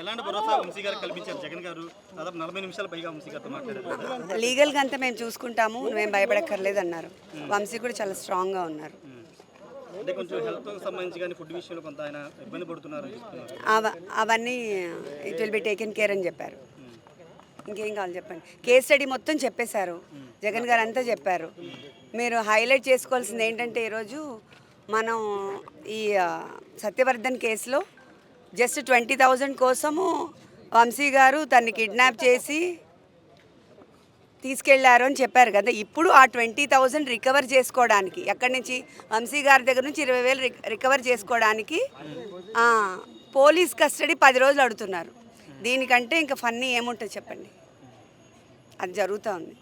ఎలాంటి భరోసా వంశీ గారు కల్పించారు? జగన్ గారు దాదాపు 40 నిమిషాల పైగా వంశీ గారితో మాట్లాడారు. లీగల్గా అంతా మేము చూసుకుంటాము, నువ్వేం భయపడక్కర్లేదు అన్నారు. వంశీ కూడా చాలా స్ట్రాంగ్గా ఉన్నారు. అంటే కొంచెం హెల్త్ సంబంధించి కానీ ఫుడ్ విషయంలో కొంత ఆయన ఇబ్బంది పడుతున్నారు. అవన్నీ it will be taken care అని చెప్పారు. ఇంకేం కావాలి చెప్పండి. కేస్ స్టడీ మొత్తం చెప్పేశారు, జగన్ గారు అంతా చెప్పారు. మీరు హైలైట్ చేసుకోవాల్సింది ఏంటంటే ఈరోజు మనం ఈ సత్యవర్ధన్ కేసులో జస్ట్ 20,000 కోసము వంశీ గారు తన్ని కిడ్నాప్ చేసి తీసుకెళ్లారు అని చెప్పారు కదా. ఇప్పుడు ఆ 20,000 రికవర్ చేసుకోవడానికి, ఎక్కడి నుంచి వంశీ గారి దగ్గర నుంచి 20,000 రికవర్ చేసుకోవడానికి పోలీస్ కస్టడీ 10 రోజులు అడుగుతున్నారు. దీనికంటే ఇంకా ఫన్నీ ఏముంటుంది చెప్పండి. అది జరుగుతూ ఉంది.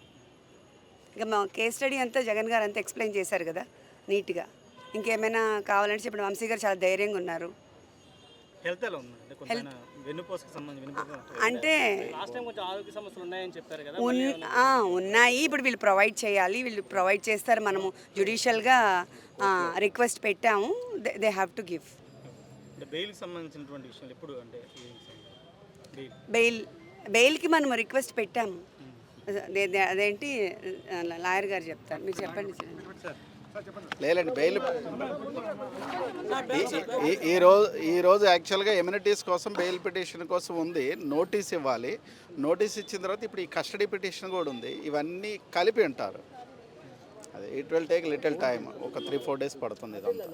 ఇక మా కేస్ స్టడీ అంతా జగన్ గారు అంతా ఎక్స్ప్లెయిన్ చేశారు కదా నీట్గా. ఇంకేమైనా కావాలంటే చెప్పండి. వంశీ గారు చాలా ధైర్యంగా ఉన్నారు. హెల్త్ ఎలా ఉంది? వెన్నుపోసకు సంబంధించి అంటే ఆరోగ్య సమస్యలు ఉన్నాయని చెప్పారు కదా. ఉన్నాయి. ఇప్పుడు వీళ్ళు ప్రొవైడ్ చేయాలి, వీళ్ళు ప్రొవైడ్ చేస్తారు. మనము జ్యుడిషియల్గా రిక్వెస్ట్ పెట్టాము. They have to give. బెయిల్కి సంబంధించినటువంటి విషయాలు ఎప్పుడు అంటే బెయిల్కి మనం రిక్వెస్ట్ పెట్టాము. అదేంటి లాయర్ గారు చెప్తారు, మీరు చెప్పండి. లేదండి బెయిల్ ఈరోజు యాక్చువల్గా ఎమ్యూనిటీస్ కోసం బెయిల్ పిటిషన్ కోసం ఉంది. నోటీస్ ఇవ్వాలి. నోటీస్ ఇచ్చిన తర్వాత ఇప్పుడు ఈ కస్టడీ పిటిషన్ కూడా ఉంది. ఇవన్నీ కలిపి ఉంటారు. అది it will take little time. ఒక 3-4 డేస్ పడుతుంది ఇదంతా.